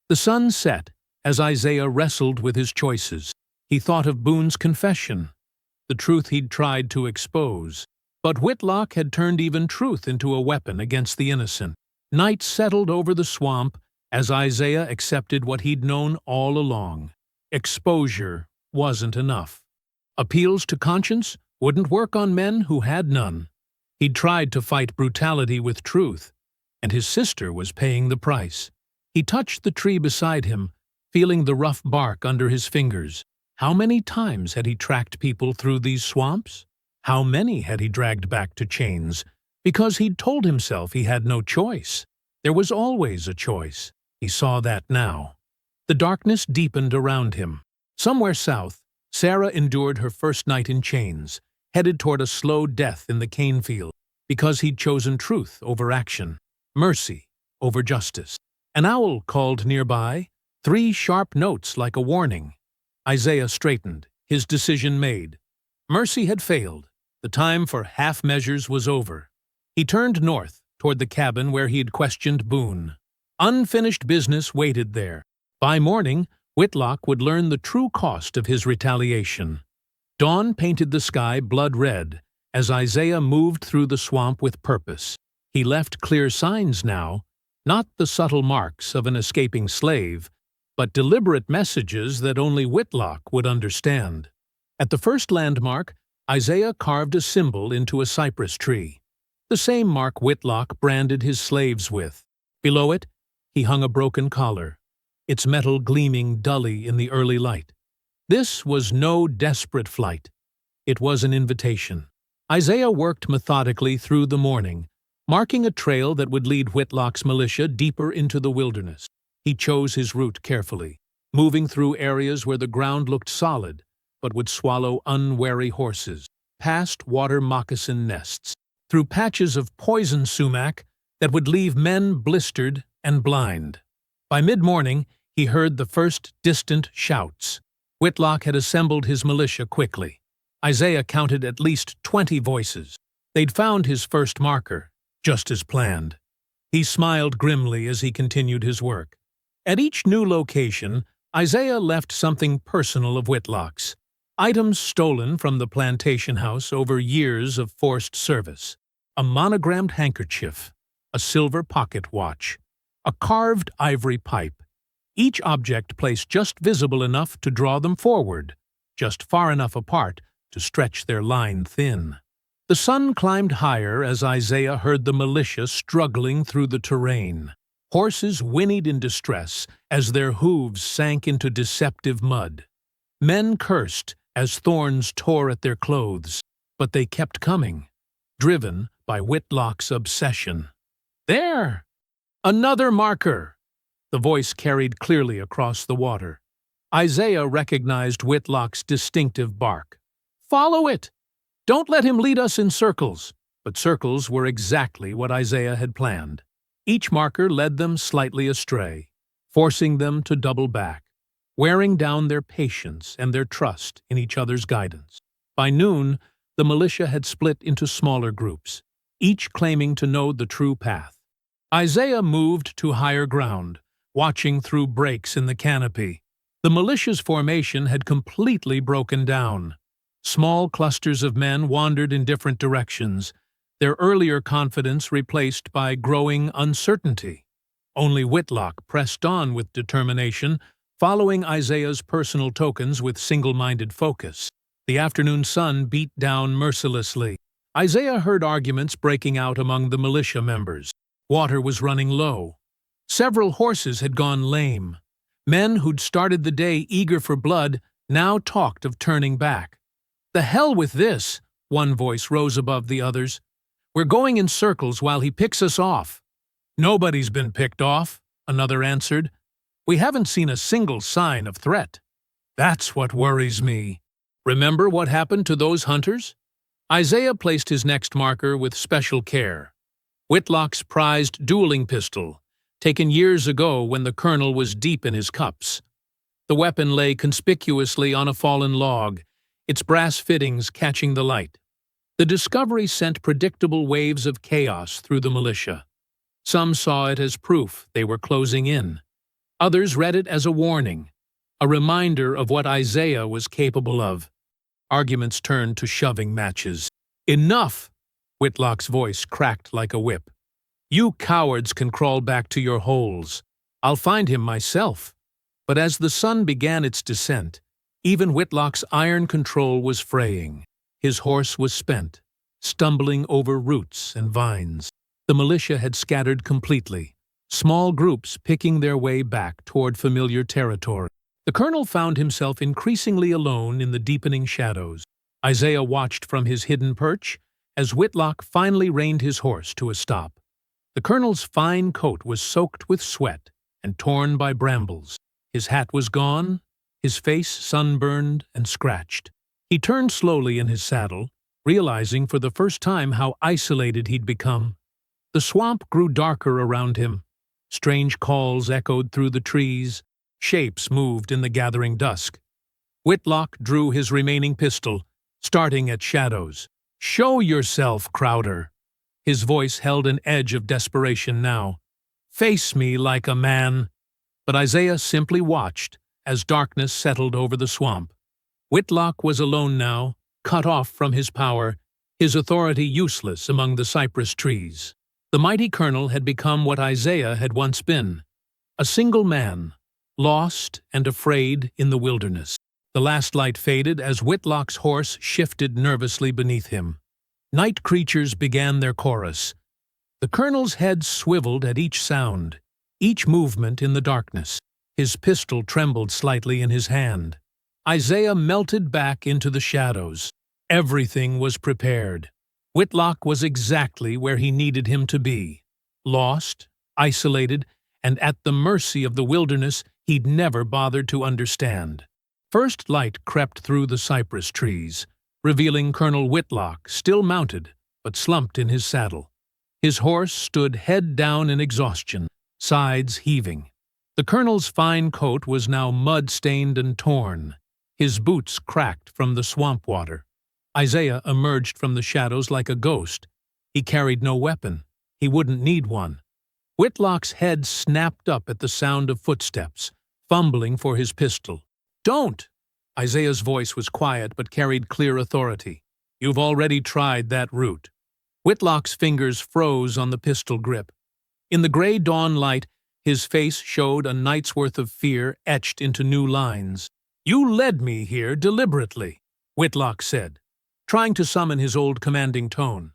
The sun set as Isaiah wrestled with his choices. He thought of Boone's confession, the truth he'd tried to expose. But Whitlock had turned even truth into a weapon against the innocent. Night settled over the swamp as Isaiah accepted what he'd known all along. Exposure wasn't enough. Appeals to conscience wouldn't work on men who had none. He'd tried to fight brutality with truth, and his sister was paying the price. He touched the tree beside him, feeling the rough bark under his fingers. How many times had he tracked people through these swamps? How many had he dragged back to chains? Because he'd told himself he had no choice. There was always a choice. He saw that now. The darkness deepened around him. Somewhere south, Sarah endured her first night in chains, headed toward a slow death in the cane field, because he'd chosen truth over action, mercy over justice. An owl called nearby, 3 sharp notes like a warning. Isaiah straightened, his decision made. Mercy had failed. The time for half measures was over. He turned north, toward the cabin where he'd questioned Boone. Unfinished business waited there. By morning, Whitlock would learn the true cost of his retaliation. Dawn painted the sky blood red as Isaiah moved through the swamp with purpose. He left clear signs now, not the subtle marks of an escaping slave, but deliberate messages that only Whitlock would understand. At the first landmark, Isaiah carved a symbol into a cypress tree, the same mark Whitlock branded his slaves with. Below it, he hung a broken collar, its metal gleaming dully in the early light. This was no desperate flight. It was an invitation. Isaiah worked methodically through the morning, marking a trail that would lead Whitlock's militia deeper into the wilderness. He chose his route carefully, moving through areas where the ground looked solid but would swallow unwary horses, past water moccasin nests, through patches of poison sumac that would leave men blistered and blind. By mid-morning, he heard the first distant shouts. Whitlock had assembled his militia quickly. Isaiah counted at least 20 voices. They'd found his first marker, just as planned. He smiled grimly as he continued his work. At each new location, Isaiah left something personal of Whitlock's. Items stolen from the plantation house over years of forced service. A monogrammed handkerchief, a silver pocket watch, a carved ivory pipe. Each object placed just visible enough to draw them forward, just far enough apart to stretch their line thin. The sun climbed higher as Isaiah heard the militia struggling through the terrain. Horses whinnied in distress as their hooves sank into deceptive mud. Men cursed as thorns tore at their clothes, but they kept coming, driven by Whitlock's obsession. There! Another marker! The voice carried clearly across the water. Isaiah recognized Whitlock's distinctive bark. Follow it! Don't let him lead us in circles. But circles were exactly what Isaiah had planned. Each marker led them slightly astray, forcing them to double back, wearing down their patience and their trust in each other's guidance. By noon, the militia had split into smaller groups, each claiming to know the true path. Isaiah moved to higher ground, watching through breaks in the canopy. The militia's formation had completely broken down. Small clusters of men wandered in different directions, their earlier confidence replaced by growing uncertainty. Only Whitlock pressed on with determination, following Isaiah's personal tokens with single-minded focus. The afternoon sun beat down mercilessly. Isaiah heard arguments breaking out among the militia members. Water was running low. Several horses had gone lame. Men who'd started the day eager for blood now talked of turning back. "The hell with this," one voice rose above the others. "We're going in circles while he picks us off." "Nobody's been picked off," another answered. "We haven't seen a single sign of threat." "That's what worries me." "Remember what happened to those hunters?" Isaiah placed his next marker with special care. Whitlock's prized dueling pistol, taken years ago when the colonel was deep in his cups. The weapon lay conspicuously on a fallen log, its brass fittings catching the light. The discovery sent predictable waves of chaos through the militia. Some saw it as proof they were closing in. Others read it as a warning, a reminder of what Isaiah was capable of. Arguments turned to shoving matches. "Enough!" Whitlock's voice cracked like a whip. "You cowards can crawl back to your holes. I'll find him myself." But as the sun began its descent, even Whitlock's iron control was fraying. His horse was spent, stumbling over roots and vines. The militia had scattered completely, small groups picking their way back toward familiar territory. The colonel found himself increasingly alone in the deepening shadows. Isaiah watched from his hidden perch as Whitlock finally reined his horse to a stop. The colonel's fine coat was soaked with sweat and torn by brambles. His hat was gone, his face sunburned and scratched. He turned slowly in his saddle, realizing for the first time how isolated he'd become. The swamp grew darker around him. Strange calls echoed through the trees. Shapes moved in the gathering dusk. Whitlock drew his remaining pistol, starting at shadows. "Show yourself, Crowder." His voice held an edge of desperation now. "Face me like a man." But Isaiah simply watched as darkness settled over the swamp. Whitlock was alone now, cut off from his power, his authority useless among the cypress trees. The mighty colonel had become what Isaiah had once been, a single man, lost and afraid in the wilderness. The last light faded as Whitlock's horse shifted nervously beneath him. Night creatures began their chorus. The colonel's head swiveled at each sound, each movement in the darkness. His pistol trembled slightly in his hand. Isaiah melted back into the shadows. Everything was prepared. Whitlock was exactly where he needed him to be. Lost, isolated, and at the mercy of the wilderness he'd never bothered to understand. First light crept through the cypress trees, revealing Colonel Whitlock, still mounted, but slumped in his saddle. His horse stood head down in exhaustion, sides heaving. The colonel's fine coat was now mud-stained and torn, his boots cracked from the swamp water. Isaiah emerged from the shadows like a ghost. He carried no weapon. He wouldn't need one. Whitlock's head snapped up at the sound of footsteps, fumbling for his pistol. "Don't!" Isaiah's voice was quiet but carried clear authority. "You've already tried that route." Whitlock's fingers froze on the pistol grip. In the gray dawn light, his face showed a night's worth of fear etched into new lines. "You led me here deliberately," Whitlock said, trying to summon his old commanding tone.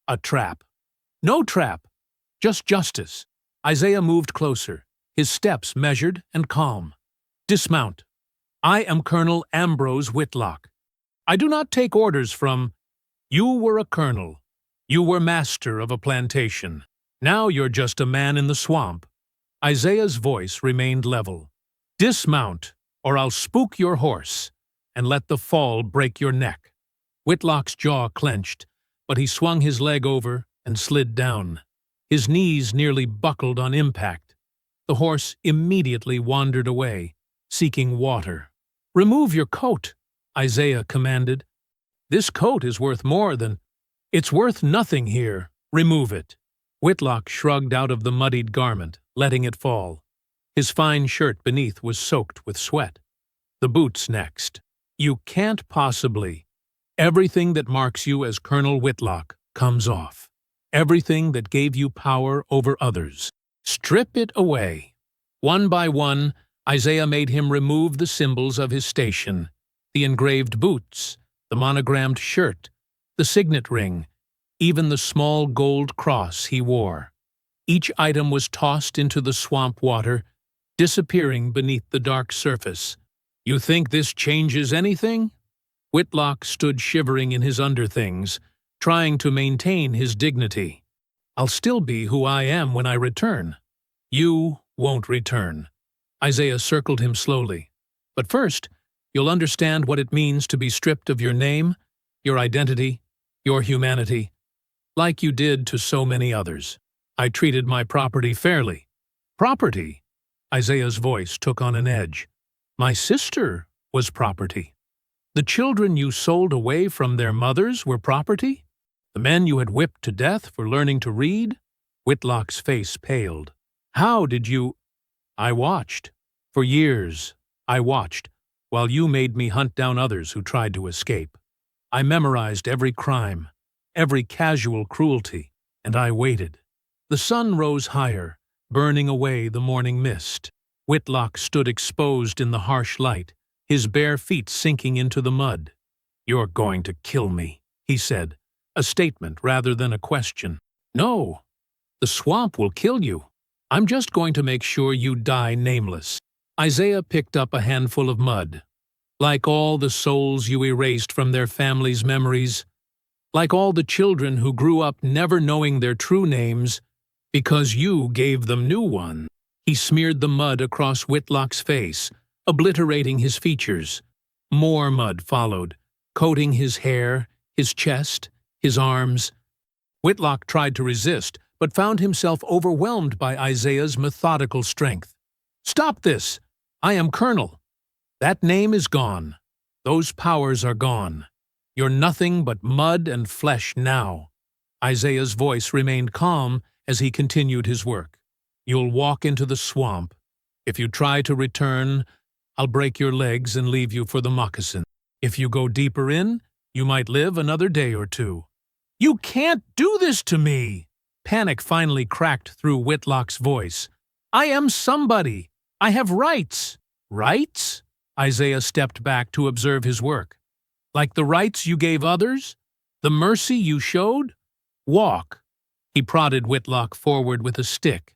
"A trap." "No trap, just justice." Isaiah moved closer, his steps measured and calm. "Dismount. I am Colonel Ambrose Whitlock. I do not take orders from— You were a colonel. You were master of a plantation. Now you're just a man in the swamp." Isaiah's voice remained level. "Dismount, or I'll spook your horse, and let the fall break your neck." Whitlock's jaw clenched, but he swung his leg over and slid down. His knees nearly buckled on impact. The horse immediately wandered away, seeking water. "Remove your coat," Isaiah commanded. "This coat is worth more than—" "It's worth nothing here. Remove it." Whitlock shrugged out of the muddied garment, letting it fall. His fine shirt beneath was soaked with sweat. "The boots next." "You can't possibly." "Everything that marks you as Colonel Whitlock comes off. Everything that gave you power over others. Strip it away." One by one, Isaiah made him remove the symbols of his station, the engraved boots, the monogrammed shirt, the signet ring, even the small gold cross he wore. Each item was tossed into the swamp water, disappearing beneath the dark surface. "You think this changes anything?" Whitlock stood shivering in his underthings, trying to maintain his dignity. "I'll still be who I am when I return." "You won't return." Isaiah circled him slowly. "But first, you'll understand what it means to be stripped of your name, your identity, your humanity, like you did to so many others. I treated my property fairly." "Property?" Isaiah's voice took on an edge. "My sister was property. The children you sold away from their mothers were property? The men you had whipped to death for learning to read?" Whitlock's face paled. "How did you—" "I watched. For years, I watched, while you made me hunt down others who tried to escape. I memorized every crime, every casual cruelty, and I waited." The sun rose higher, burning away the morning mist. Whitlock stood exposed in the harsh light, his bare feet sinking into the mud. "You're going to kill me," he said, a statement rather than a question. "No, the swamp will kill you." I'm just going to make sure you die nameless." Isaiah picked up a handful of mud. "Like all the souls you erased from their families' memories, like all the children who grew up never knowing their true names because you gave them new ones." He smeared the mud across Whitlock's face, obliterating his features. More mud followed, coating his hair, his chest, his arms. Whitlock tried to resist, but found himself overwhelmed by Isaiah's methodical strength. "Stop this! I am Colonel. That name is gone. Those powers are gone. You're nothing but mud and flesh now." Isaiah's voice remained calm as he continued his work. "You'll walk into the swamp. If you try to return, I'll break your legs and leave you for the moccasin. If you go deeper in, you might live another day or two." "You can't do this to me!" Panic finally cracked through Whitlock's voice. "I am somebody. I have rights." "Rights?" Isaiah stepped back to observe his work. "Like the rights you gave others? The mercy you showed? Walk." He prodded Whitlock forward with a stick,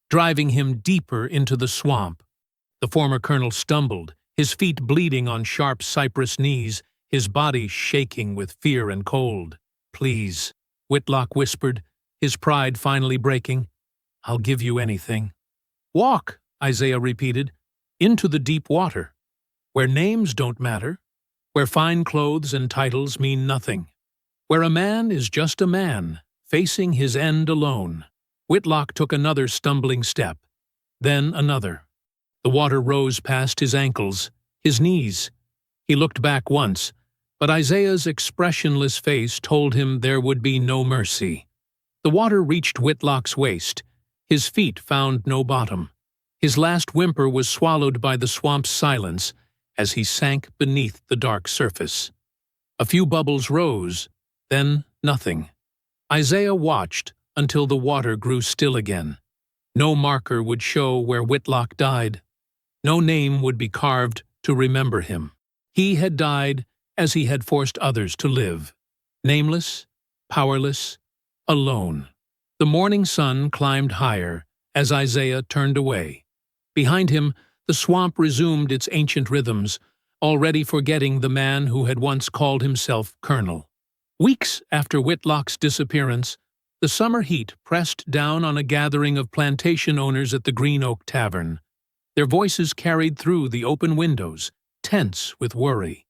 driving him deeper into the swamp. The former colonel stumbled, his feet bleeding on sharp cypress knees, his body shaking with fear and cold. "Please," Whitlock whispered, his pride finally breaking. "I'll give you anything." "Walk," Isaiah repeated, "into the deep water, where names don't matter, where fine clothes and titles mean nothing, where a man is just a man, facing his end alone." Whitlock took another stumbling step, then another. The water rose past his ankles, his knees. He looked back once, but Isaiah's expressionless face told him there would be no mercy. The water reached Whitlock's waist. His feet found no bottom. His last whimper was swallowed by the swamp's silence as he sank beneath the dark surface. A few bubbles rose, then nothing. Isaiah watched until the water grew still again. No marker would show where Whitlock died. No name would be carved to remember him. He had died as he had forced others to live, nameless, powerless, alone. The morning sun climbed higher as Isaiah turned away. Behind him, the swamp resumed its ancient rhythms, already forgetting the man who had once called himself Colonel. Weeks after Whitlock's disappearance, the summer heat pressed down on a gathering of plantation owners at the Green Oak Tavern. Their voices carried through the open windows, tense with worry.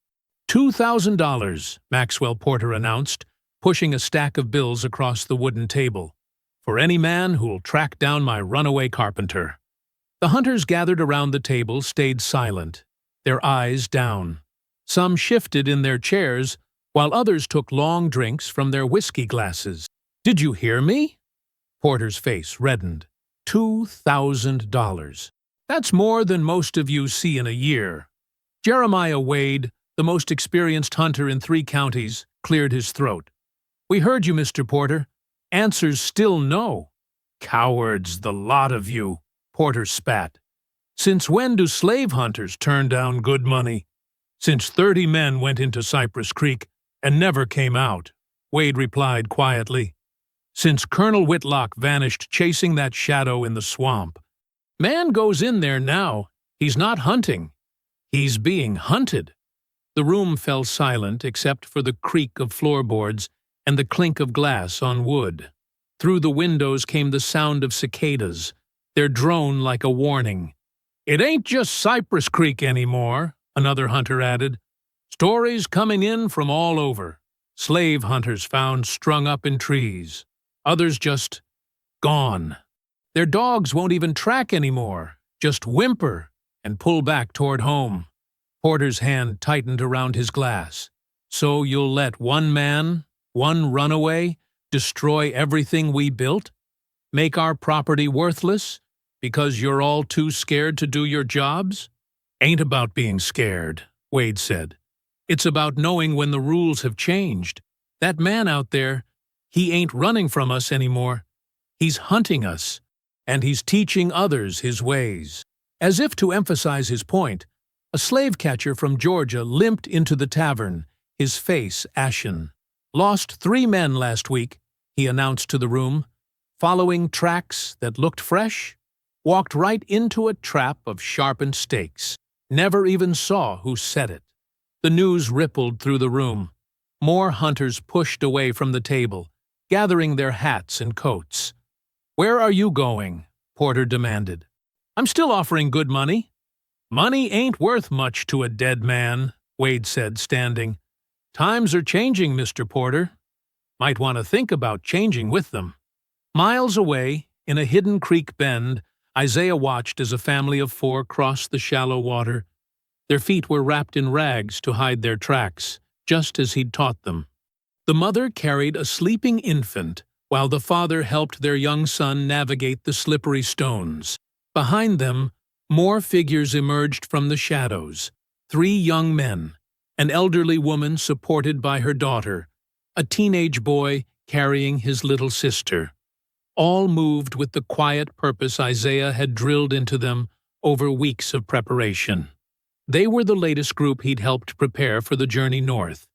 $2,000, Maxwell Porter announced, pushing a stack of bills across the wooden table. "For any man who'll track down my runaway carpenter." The hunters gathered around the table stayed silent, their eyes down. Some shifted in their chairs, while others took long drinks from their whiskey glasses. "Did you hear me?" Porter's face reddened. $2,000. That's more than most of you see in a year. Jeremiah Wade, the most experienced hunter in 3 counties, cleared his throat. "We heard you, Mr. Porter. Answer's still no." "Cowards, the lot of you," Porter spat. "Since when do slave hunters turn down good money?" "Since 30 men went into Cypress Creek and never came out," Wade replied quietly. "Since Colonel Whitlock vanished chasing that shadow in the swamp. Man goes in there now. He's not hunting. He's being hunted." The room fell silent except for the creak of floorboards and the clink of glass on wood. Through the windows came the sound of cicadas, their drone like a warning. "It ain't just Cypress Creek anymore," another hunter added. "Stories coming in from all over. Slave hunters found strung up in trees. Others just gone. Their dogs won't even track anymore, just whimper and pull back toward home." Porter's hand tightened around his glass. "So you'll let one man, one runaway, destroy everything we built? Make our property worthless because you're all too scared to do your jobs?" "Ain't about being scared," Wade said. "It's about knowing when the rules have changed. That man out there, he ain't running from us anymore. He's hunting us, and he's teaching others his ways." As if to emphasize his point, a slave catcher from Georgia limped into the tavern, his face ashen. "Lost 3 men last week," he announced to the room. "Following tracks that looked fresh, walked right into a trap of sharpened stakes, never even saw who set it. The news rippled through the room. More hunters pushed away from the table, gathering their hats and coats. "Where are you going?" Porter demanded. "I'm still offering good money." "Money ain't worth much to a dead man," Wade said, standing. "Times are changing, Mr. Porter. Might want to think about changing with them." Miles away, in a hidden creek bend, Isaiah watched as a family of 4 crossed the shallow water. Their feet were wrapped in rags to hide their tracks, just as he'd taught them. The mother carried a sleeping infant, while the father helped their young son navigate the slippery stones. Behind them, more figures emerged from the shadows. 3 young men, an elderly woman supported by her daughter, a teenage boy carrying his little sister. All moved with the quiet purpose Isaiah had drilled into them over weeks of preparation. They were the latest group he'd helped prepare for the journey north,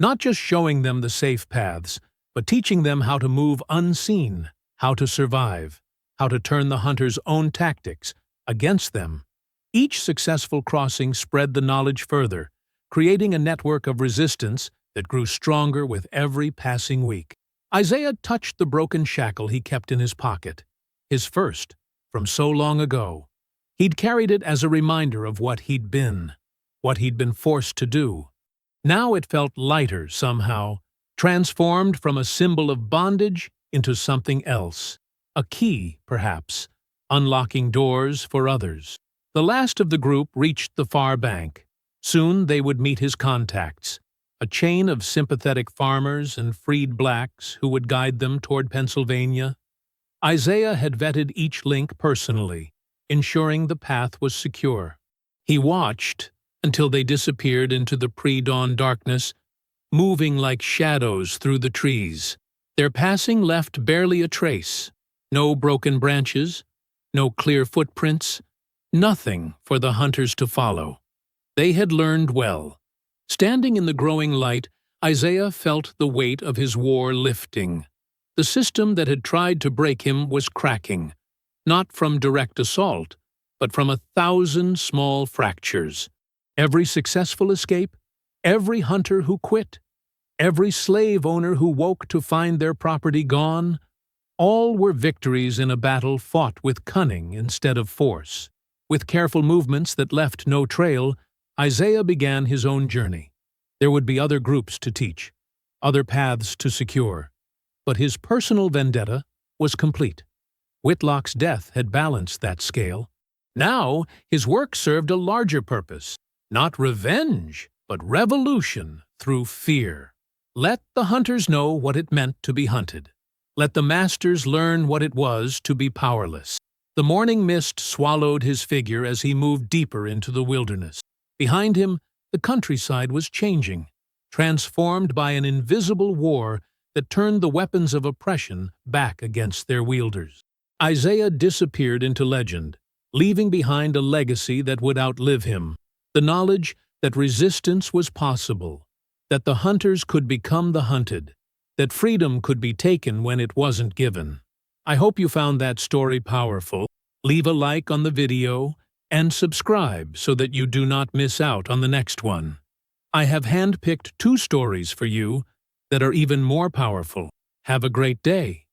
not just showing them the safe paths, but teaching them how to move unseen, how to survive, how to turn the hunter's own tactics against them. Each successful crossing spread the knowledge further, creating a network of resistance that grew stronger with every passing week. Isaiah touched the broken shackle he kept in his pocket, his first, from so long ago. He'd carried it as a reminder of what he'd been forced to do. Now it felt lighter somehow, transformed from a symbol of bondage into something else. A key, perhaps, unlocking doors for others. The last of the group reached the far bank. Soon they would meet his contacts, a chain of sympathetic farmers and freed blacks who would guide them toward Pennsylvania. Isaiah had vetted each link personally, ensuring the path was secure. He watched until they disappeared into the pre-dawn darkness, moving like shadows through the trees. Their passing left barely a trace. No broken branches, no clear footprints, nothing for the hunters to follow. They had learned well. Standing in the growing light, Isaiah felt the weight of his war lifting. The system that had tried to break him was cracking, not from direct assault, but from 1,000 small fractures. Every successful escape, every hunter who quit, every slave owner who woke to find their property gone, all were victories in a battle fought with cunning instead of force. With careful movements that left no trail, Isaiah began his own journey. There would be other groups to teach, other paths to secure, but his personal vendetta was complete. Whitlock's death had balanced that scale. Now his work served a larger purpose, not revenge, but revolution through fear. Let the hunters know what it meant to be hunted. Let the masters learn what it was to be powerless. The morning mist swallowed his figure as he moved deeper into the wilderness. Behind him, the countryside was changing, transformed by an invisible war that turned the weapons of oppression back against their wielders. Isaiah disappeared into legend, leaving behind a legacy that would outlive him. The knowledge that resistance was possible, that the hunters could become the hunted, that freedom could be taken when it wasn't given. I hope you found that story powerful. Leave a like on the video and subscribe so that you do not miss out on the next one. I have handpicked 2 stories for you that are even more powerful. Have a great day.